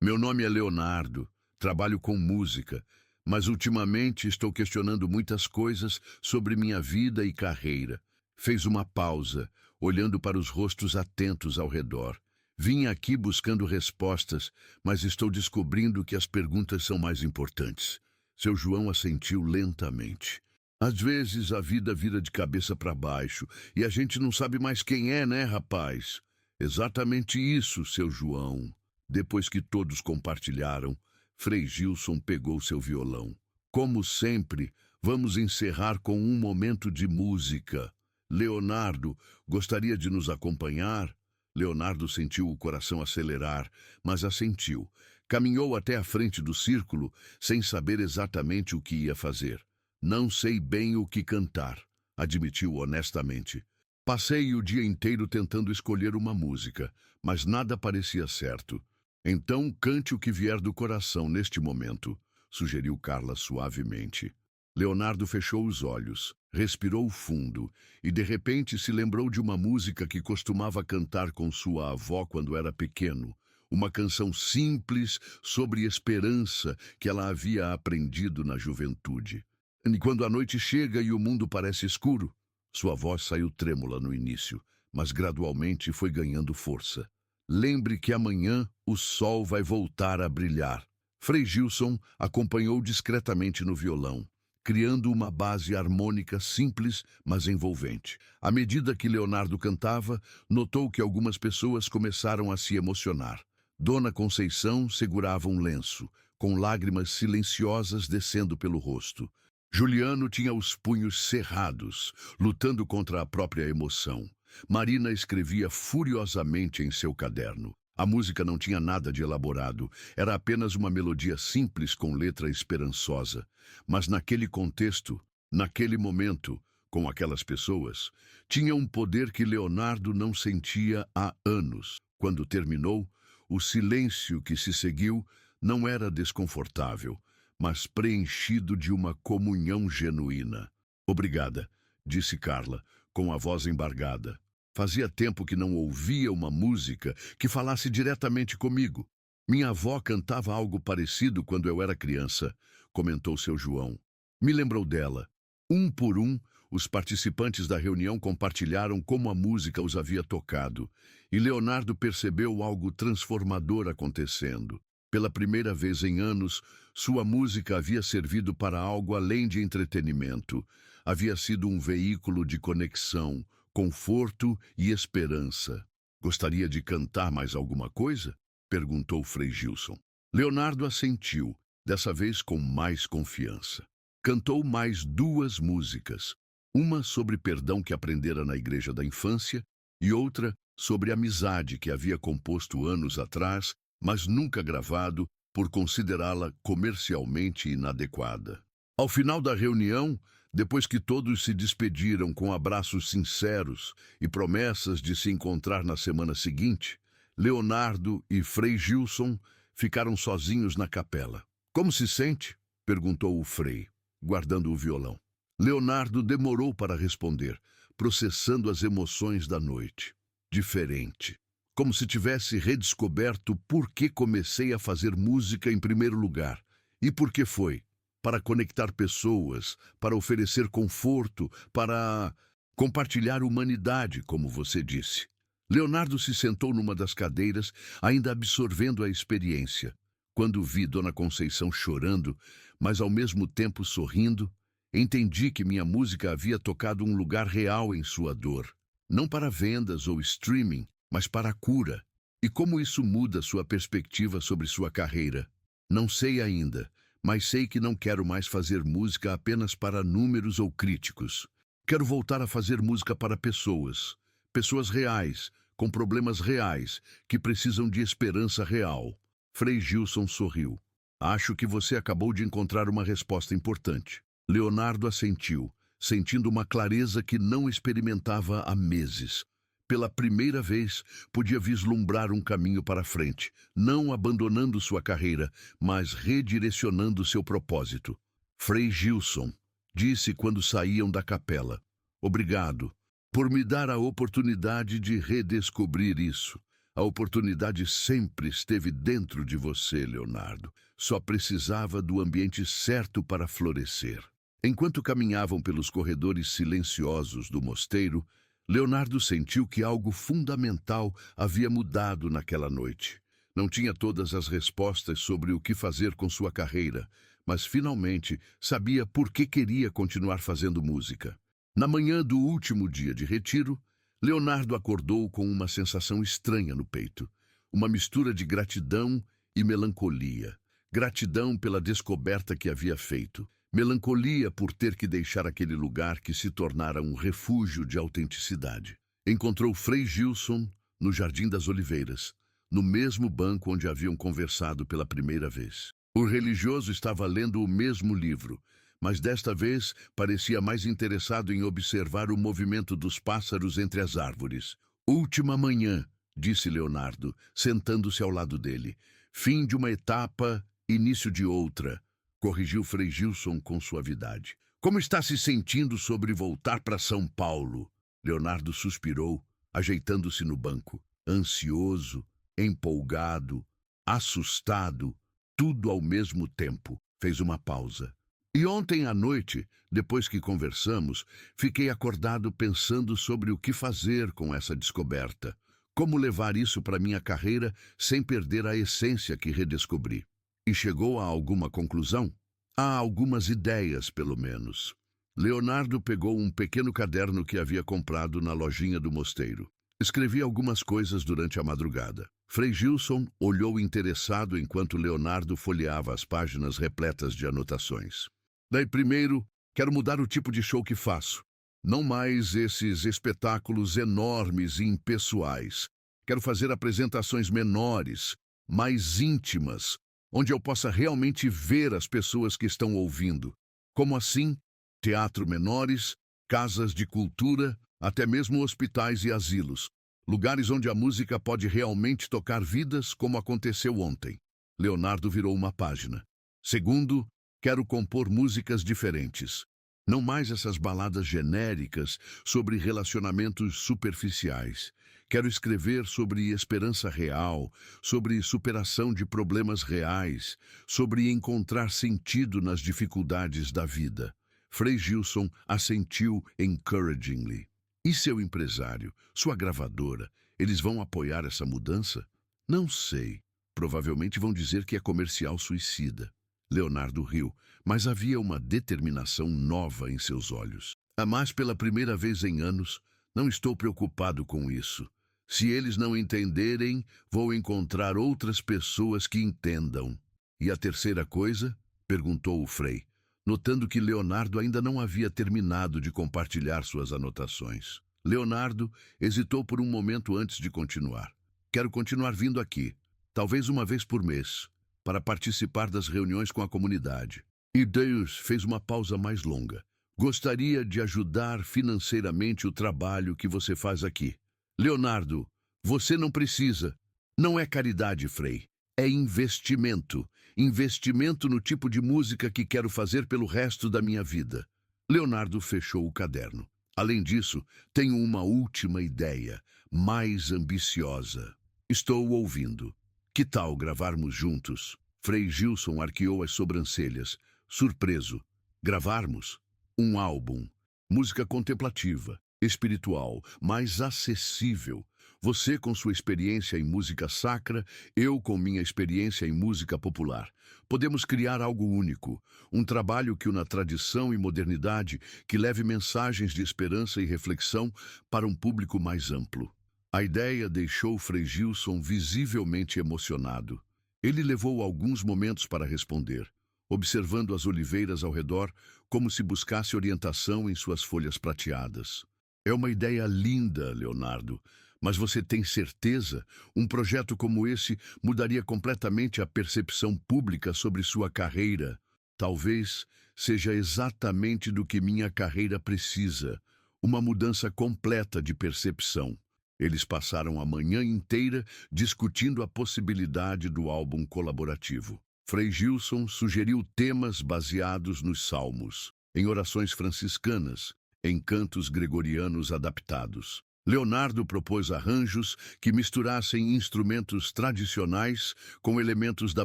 Meu nome é Leonardo, trabalho com música, mas ultimamente estou questionando muitas coisas sobre minha vida e carreira. Fez uma pausa, olhando para os rostos atentos ao redor. Vim aqui buscando respostas, mas estou descobrindo que as perguntas são mais importantes. Seu João assentiu lentamente. Às vezes a vida vira de cabeça para baixo e a gente não sabe mais quem é, né, rapaz? Exatamente isso, seu João. Depois que todos compartilharam, Frei Gilson pegou seu violão. Como sempre, vamos encerrar com um momento de música. Leonardo, gostaria de nos acompanhar? Leonardo sentiu o coração acelerar, mas assentiu. Caminhou até a frente do círculo, sem saber exatamente o que ia fazer. Não sei bem o que cantar, admitiu honestamente. Passei o dia inteiro tentando escolher uma música, mas nada parecia certo. Então cante o que vier do coração neste momento, sugeriu Carla suavemente. Leonardo fechou os olhos, respirou fundo e de repente se lembrou de uma música que costumava cantar com sua avó quando era pequeno. Uma canção simples sobre esperança que ela havia aprendido na juventude. E quando a noite chega e o mundo parece escuro, sua voz saiu trêmula no início, mas gradualmente foi ganhando força. Lembre que amanhã o sol vai voltar a brilhar. Frei Gilson acompanhou discretamente no violão, criando uma base harmônica simples, mas envolvente. À medida que Leonardo cantava, notou que algumas pessoas começaram a se emocionar. Dona Conceição segurava um lenço, com lágrimas silenciosas descendo pelo rosto. Juliano tinha os punhos cerrados, lutando contra a própria emoção. Marina escrevia furiosamente em seu caderno. A música não tinha nada de elaborado, era apenas uma melodia simples com letra esperançosa. Mas naquele contexto, naquele momento, com aquelas pessoas, tinha um poder que Leonardo não sentia há anos. Quando terminou, o silêncio que se seguiu não era desconfortável, mas preenchido de uma comunhão genuína. Obrigada, disse Carla, com a voz embargada. Fazia tempo que não ouvia uma música que falasse diretamente comigo. Minha avó cantava algo parecido quando eu era criança, comentou seu João. Me lembrou dela. Um por um, os participantes da reunião compartilharam como a música os havia tocado, e Leonardo percebeu algo transformador acontecendo. Pela primeira vez em anos, sua música havia servido para algo além de entretenimento. Havia sido um veículo de conexão, conforto e esperança. Gostaria de cantar mais alguma coisa? Perguntou Frei Gilson. Leonardo assentiu, dessa vez com mais confiança. Cantou mais 2 músicas, uma sobre perdão que aprendera na igreja da infância e outra sobre amizade que havia composto anos atrás, mas nunca gravado por considerá-la comercialmente inadequada. Ao final da reunião, depois que todos se despediram com abraços sinceros e promessas de se encontrar na semana seguinte, Leonardo e Frei Gilson ficaram sozinhos na capela. "Como se sente?" perguntou o Frei, guardando o violão. Leonardo demorou para responder, processando as emoções da noite. Diferente. Como se tivesse redescoberto por que comecei a fazer música em primeiro lugar. E por que foi? Para conectar pessoas, para oferecer conforto, para compartilhar humanidade, como você disse. Leonardo se sentou numa das cadeiras, ainda absorvendo a experiência. Quando vi Dona Conceição chorando, mas ao mesmo tempo sorrindo, entendi que minha música havia tocado um lugar real em sua dor. Não para vendas ou streaming, mas para a cura. E como isso muda sua perspectiva sobre sua carreira? Não sei ainda, mas sei que não quero mais fazer música apenas para números ou críticos. Quero voltar a fazer música para pessoas. Pessoas reais, com problemas reais, que precisam de esperança real. Frei Gilson sorriu. Acho que você acabou de encontrar uma resposta importante. Leonardo assentiu, sentindo uma clareza que não experimentava há meses. Pela primeira vez, podia vislumbrar um caminho para frente, não abandonando sua carreira, mas redirecionando seu propósito. Frei Gilson disse quando saíam da capela: "Obrigado por me dar a oportunidade de redescobrir isso. A oportunidade sempre esteve dentro de você, Leonardo. Só precisava do ambiente certo para florescer." Enquanto caminhavam pelos corredores silenciosos do mosteiro, Leonardo sentiu que algo fundamental havia mudado naquela noite. Não tinha todas as respostas sobre o que fazer com sua carreira, mas finalmente sabia por que queria continuar fazendo música. Na manhã do último dia de retiro, Leonardo acordou com uma sensação estranha no peito, uma mistura de gratidão e melancolia. Gratidão pela descoberta que havia feito. Melancolia por ter que deixar aquele lugar que se tornara um refúgio de autenticidade. Encontrou Frei Gilson no Jardim das Oliveiras, no mesmo banco onde haviam conversado pela primeira vez. O religioso estava lendo o mesmo livro, mas desta vez parecia mais interessado em observar o movimento dos pássaros entre as árvores. "Última manhã", disse Leonardo, sentando-se ao lado dele. "Fim de uma etapa, início de outra", corrigiu Frei Gilson com suavidade. "Como está se sentindo sobre voltar para São Paulo?" Leonardo suspirou, ajeitando-se no banco. Ansioso, empolgado, assustado, tudo ao mesmo tempo. Fez uma pausa. "E ontem à noite, depois que conversamos, fiquei acordado pensando sobre o que fazer com essa descoberta. Como levar isso para minha carreira sem perder a essência que redescobri." "E chegou a alguma conclusão?" "Há algumas ideias, pelo menos." Leonardo pegou um pequeno caderno que havia comprado na lojinha do mosteiro. Escrevi algumas coisas durante a madrugada. Frei Gilson olhou interessado enquanto Leonardo folheava as páginas repletas de anotações. "Daí, primeiro, quero mudar o tipo de show que faço. Não mais esses espetáculos enormes e impessoais. Quero fazer apresentações menores, mais íntimas, onde eu possa realmente ver as pessoas que estão ouvindo. Como assim? Teatro menores, casas de cultura, até mesmo hospitais e asilos. Lugares onde a música pode realmente tocar vidas, como aconteceu ontem." Leonardo virou uma página. "Segundo, quero compor músicas diferentes. Não mais essas baladas genéricas sobre relacionamentos superficiais. Quero escrever sobre esperança real, sobre superação de problemas reais, sobre encontrar sentido nas dificuldades da vida." Frei Gilson assentiu encouragingly. "E seu empresário, sua gravadora, eles vão apoiar essa mudança?" "Não sei. Provavelmente vão dizer que é comercial suicida. Leonardo riu, mas havia uma determinação nova em seus olhos. Mas pela primeira vez em anos, não estou preocupado com isso. Se eles não entenderem, vou encontrar outras pessoas que entendam. E a terceira coisa? Perguntou o Frei, notando que Leonardo ainda não havia terminado de compartilhar suas anotações. Leonardo hesitou por um momento antes de continuar. Quero continuar vindo aqui, talvez uma vez por mês, para participar das reuniões com a comunidade. E Deus fez uma pausa mais longa. Gostaria de ajudar financeiramente o trabalho que você faz aqui. Leonardo, você não precisa. Não é caridade, Frei. É investimento. Investimento no tipo de música que quero fazer pelo resto da minha vida. Leonardo fechou o caderno. Além disso, tenho uma última ideia, mais ambiciosa. Estou ouvindo. Que tal gravarmos juntos? Frei Gilson arqueou as sobrancelhas, surpreso. Gravarmos? Um álbum. Música contemplativa, espiritual, mais acessível. Você com sua experiência em música sacra, eu com minha experiência em música popular. Podemos criar algo único, um trabalho que una tradição e modernidade, que leve mensagens de esperança e reflexão para um público mais amplo. A ideia deixou Frei Gilson visivelmente emocionado. Ele levou alguns momentos para responder, observando as oliveiras ao redor como se buscasse orientação em suas folhas prateadas. É uma ideia linda, Leonardo, mas você tem certeza? Um projeto como esse mudaria completamente a percepção pública sobre sua carreira. Talvez seja exatamente do que minha carreira precisa, uma mudança completa de percepção. Eles passaram a manhã inteira discutindo a possibilidade do álbum colaborativo. Frei Gilson sugeriu temas baseados nos salmos, em orações franciscanas, em cantos gregorianos adaptados. Leonardo propôs arranjos que misturassem instrumentos tradicionais com elementos da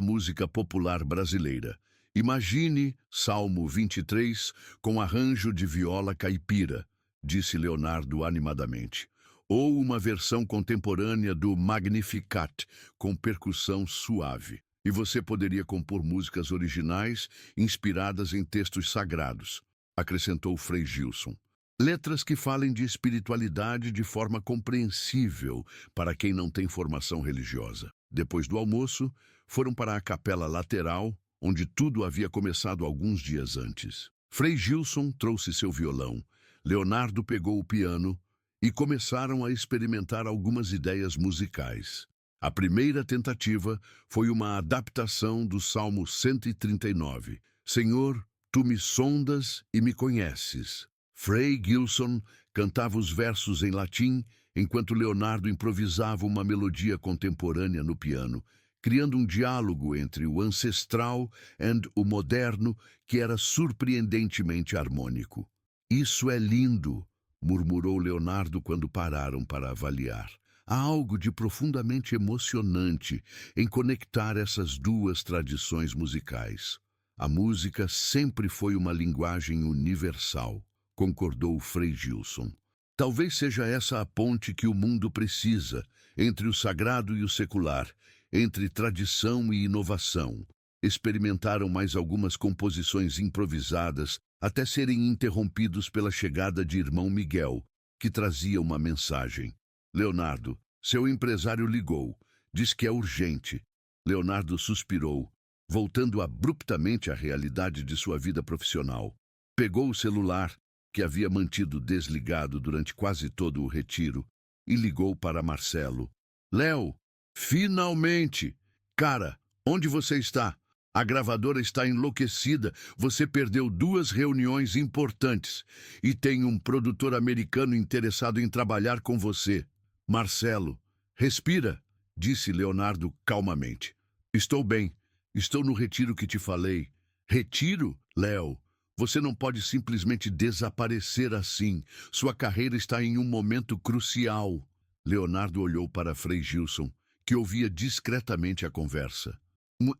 música popular brasileira. Imagine Salmo 23 com arranjo de viola caipira, disse Leonardo animadamente. Ou uma versão contemporânea do Magnificat, com percussão suave. E você poderia compor músicas originais inspiradas em textos sagrados, acrescentou Frei Gilson. Letras que falem de espiritualidade de forma compreensível para quem não tem formação religiosa. Depois do almoço, foram para a capela lateral, onde tudo havia começado alguns dias antes. Frei Gilson trouxe seu violão, Leonardo pegou o piano e começaram a experimentar algumas ideias musicais. A primeira tentativa foi uma adaptação do Salmo 139. Senhor, tu me sondas e me conheces. Frei Gilson cantava os versos em latim, enquanto Leonardo improvisava uma melodia contemporânea no piano, criando um diálogo entre o ancestral e o moderno que era surpreendentemente harmônico. Isso é lindo, murmurou Leonardo quando pararam para avaliar. Há algo de profundamente emocionante em conectar essas duas tradições musicais. A música sempre foi uma linguagem universal, concordou Frei Gilson. Talvez seja essa a ponte que o mundo precisa, entre o sagrado e o secular, entre tradição e inovação. Experimentaram mais algumas composições improvisadas, até serem interrompidos pela chegada de irmão Miguel, que trazia uma mensagem. Leonardo, seu empresário ligou. Diz que é urgente. Leonardo suspirou, voltando abruptamente à realidade de sua vida profissional. Pegou o celular, que havia mantido desligado durante quase todo o retiro, e ligou para Marcelo. Léo, finalmente! Cara, onde você está? A gravadora está enlouquecida. Você perdeu 2 reuniões importantes e tem um produtor americano interessado em trabalhar com você. Marcelo, respira, disse Leonardo calmamente. Estou bem. Estou no retiro que te falei. Retiro? Léo, você não pode simplesmente desaparecer assim. Sua carreira está em um momento crucial. Leonardo olhou para Frei Gilson, que ouvia discretamente a conversa.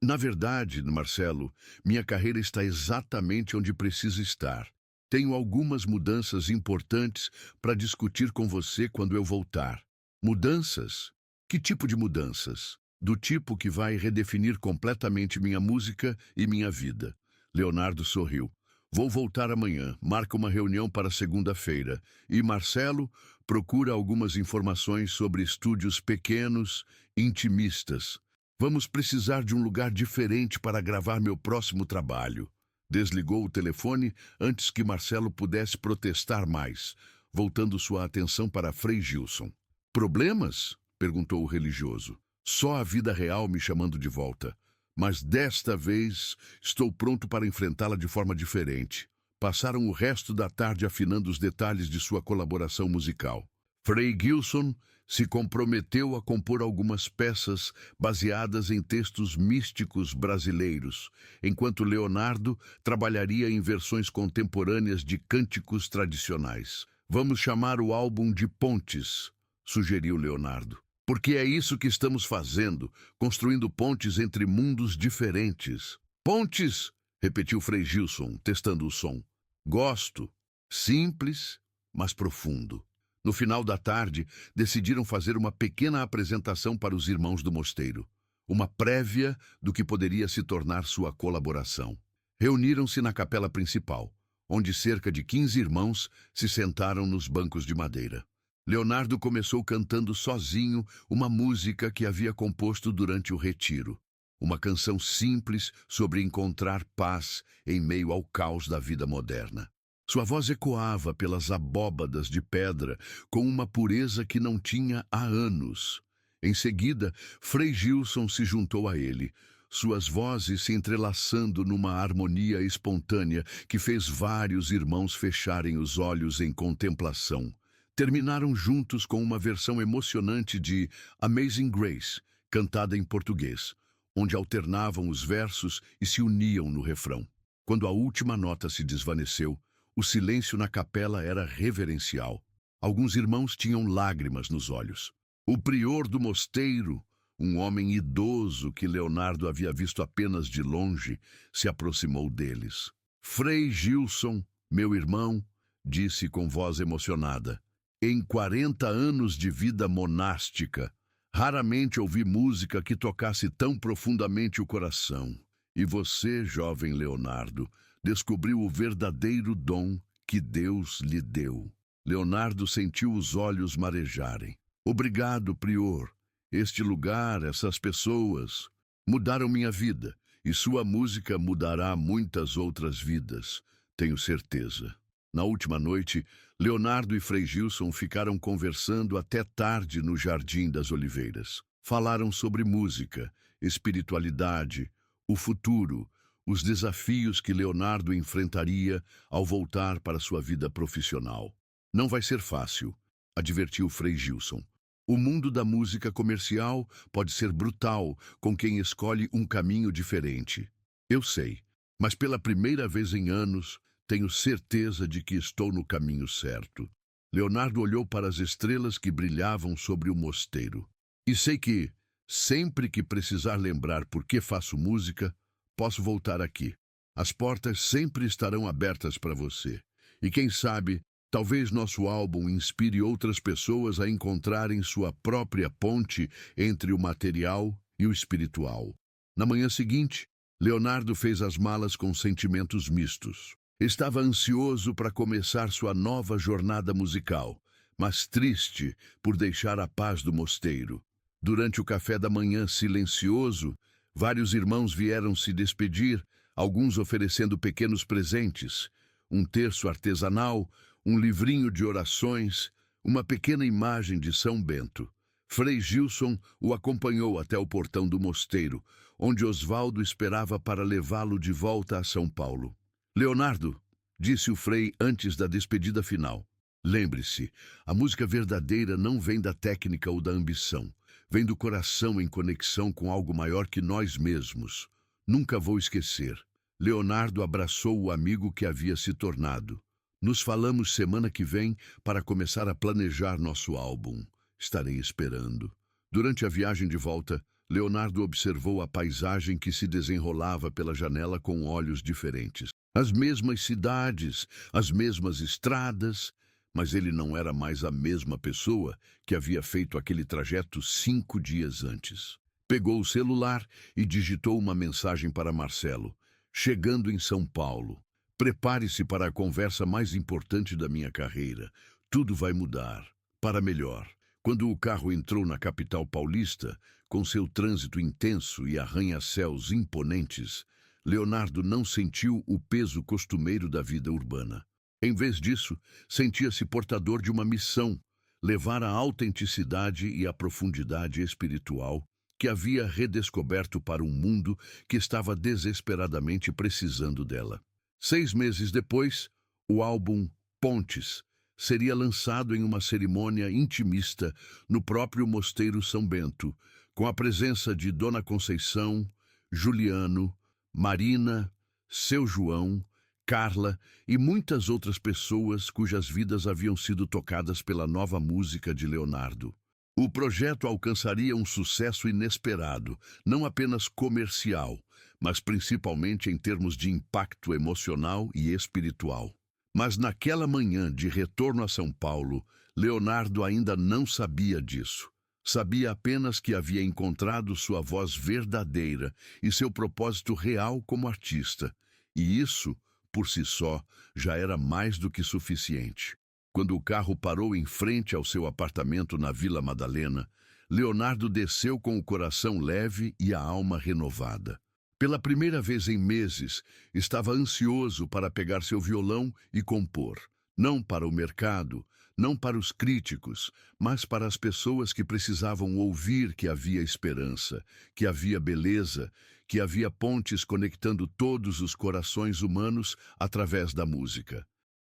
Na verdade, Marcelo, minha carreira está exatamente onde precisa estar. Tenho algumas mudanças importantes para discutir com você quando eu voltar. Mudanças? Que tipo de mudanças? do tipo que vai redefinir completamente minha música e minha vida. Leonardo sorriu. Vou voltar amanhã, marca uma reunião para segunda-feira. E Marcelo, procura algumas informações sobre estúdios pequenos, intimistas. Vamos precisar de um lugar diferente para gravar meu próximo trabalho. Desligou o telefone antes que Marcelo pudesse protestar mais, voltando sua atenção para Frei Gilson. Problemas? Perguntou o religioso. Só a vida real me chamando de volta. Mas desta vez estou pronto para enfrentá-la de forma diferente. Passaram o resto da tarde afinando os detalhes de sua colaboração musical. Frei Gilson se comprometeu a compor algumas peças baseadas em textos místicos brasileiros, enquanto Leonardo trabalharia em versões contemporâneas de cânticos tradicionais. Vamos chamar o álbum de Pontes, sugeriu Leonardo. Porque é isso que estamos fazendo, construindo pontes entre mundos diferentes. Pontes, repetiu Frei Gilson, testando o som. Gosto. Simples, mas profundo. No final da tarde, decidiram fazer uma pequena apresentação para os irmãos do mosteiro. Uma prévia do que poderia se tornar sua colaboração. Reuniram-se na capela principal, onde cerca de 15 irmãos se sentaram nos bancos de madeira. Leonardo começou cantando sozinho uma música que havia composto durante o retiro. Uma canção simples sobre encontrar paz em meio ao caos da vida moderna. Sua voz ecoava pelas abóbadas de pedra com uma pureza que não tinha há anos. Em seguida, Frei Gilson se juntou a ele, suas vozes se entrelaçando numa harmonia espontânea que fez vários irmãos fecharem os olhos em contemplação. Terminaram juntos com uma versão emocionante de Amazing Grace, cantada em português, onde alternavam os versos e se uniam no refrão. Quando a última nota se desvaneceu, o silêncio na capela era reverencial. Alguns irmãos tinham lágrimas nos olhos. O prior do mosteiro, um homem idoso que Leonardo havia visto apenas de longe, se aproximou deles. Frei Gilson, meu irmão, disse com voz emocionada. Em 40 anos de vida monástica, raramente ouvi música que tocasse tão profundamente o coração. E você, jovem Leonardo, descobriu o verdadeiro dom que Deus lhe deu. Leonardo sentiu os olhos marejarem. Obrigado, prior. Este lugar, essas pessoas, mudaram minha vida, e sua música mudará muitas outras vidas, tenho certeza. Na última noite, Leonardo e Frei Gilson ficaram conversando até tarde no Jardim das Oliveiras. Falaram sobre música, espiritualidade, o futuro, os desafios que Leonardo enfrentaria ao voltar para sua vida profissional. Não vai ser fácil, advertiu Frei Gilson. O mundo da música comercial pode ser brutal com quem escolhe um caminho diferente. Eu sei, mas pela primeira vez em anos, tenho certeza de que estou no caminho certo. Leonardo olhou para as estrelas que brilhavam sobre o mosteiro. E sei que, sempre que precisar lembrar por que faço música, posso voltar aqui. As portas sempre estarão abertas para você. E quem sabe, talvez nosso álbum inspire outras pessoas a encontrarem sua própria ponte entre o material e o espiritual. Na manhã seguinte, Leonardo fez as malas com sentimentos mistos. Estava ansioso para começar sua nova jornada musical, mas triste por deixar a paz do mosteiro. Durante o café da manhã silencioso, vários irmãos vieram se despedir, alguns oferecendo pequenos presentes, um terço artesanal, um livrinho de orações, uma pequena imagem de São Bento. Frei Gilson o acompanhou até o portão do mosteiro, onde Osvaldo esperava para levá-lo de volta a São Paulo. Leonardo, disse o Frei antes da despedida final, lembre-se, a música verdadeira não vem da técnica ou da ambição, vem do coração em conexão com algo maior que nós mesmos. Nunca vou esquecer. Leonardo abraçou o amigo que havia se tornado. Nos falamos semana que vem para começar a planejar nosso álbum. Estarei esperando. Durante a viagem de volta, Leonardo observou a paisagem que se desenrolava pela janela com olhos diferentes. As mesmas cidades, as mesmas estradas, mas ele não era mais a mesma pessoa que havia feito aquele trajeto 5 dias antes. Pegou o celular e digitou uma mensagem para Marcelo. Chegando em São Paulo. Prepare-se para a conversa mais importante da minha carreira. Tudo vai mudar. Para melhor. Quando o carro entrou na capital paulista, com seu trânsito intenso e arranha-céus imponentes, Leonardo não sentiu o peso costumeiro da vida urbana. Em vez disso, sentia-se portador de uma missão, levar a autenticidade e a profundidade espiritual que havia redescoberto para um mundo que estava desesperadamente precisando dela. 6 meses depois, o álbum Pontes seria lançado em uma cerimônia intimista no próprio Mosteiro São Bento, com a presença de Dona Conceição, Juliano, Marina, Seu João, Carla e muitas outras pessoas cujas vidas haviam sido tocadas pela nova música de Leonardo. O projeto alcançaria um sucesso inesperado, não apenas comercial, mas principalmente em termos de impacto emocional e espiritual. Mas naquela manhã de retorno a São Paulo, Leonardo ainda não sabia disso. Sabia apenas que havia encontrado sua voz verdadeira e seu propósito real como artista. E isso, por si só, já era mais do que suficiente. Quando o carro parou em frente ao seu apartamento na Vila Madalena, Leonardo desceu com o coração leve e a alma renovada. Pela primeira vez em meses, estava ansioso para pegar seu violão e compor. Não para o mercado, não para os críticos, mas para as pessoas que precisavam ouvir que havia esperança, que havia beleza, que havia pontes conectando todos os corações humanos através da música.